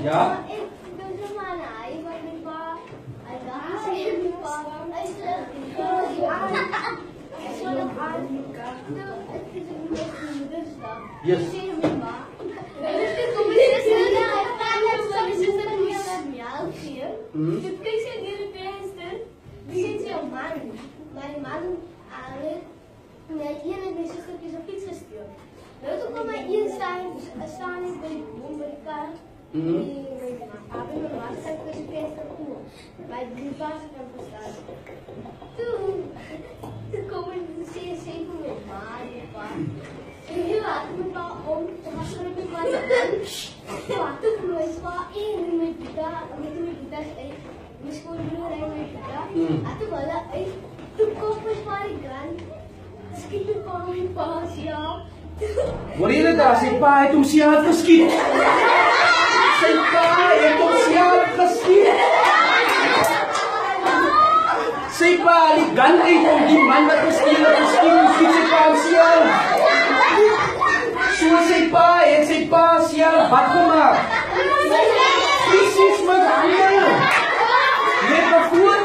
Ja? Yes. Mijn man hier heb ik een stukjes op fiets gestuurd. Nou, toen kwam hij hier staan in bij de boom bij de kar. Mijn papa en mijn maat zijn dus een eerste toe. Bij de baas hebben we gestaan. Toen komen de CSC van mijn ma en mijn pa. En heel laat mijn pa om, toen was er een pa. Toen kwam mijn pa in met pita steek. Mijn schoonbroer en mijn pita. En toen wala ay. Toen kwam mijn pa die gun. Skip yung pangin pa siya. Wala na da, say pa, itong siya kaskit. Say pa, itong siya kaskit. Say pa, ligan ay itong giman na kaskit na kaskit. Say pa, siya. Say pa, siya. Ba't ko ma? This is mag-ano. Never fool.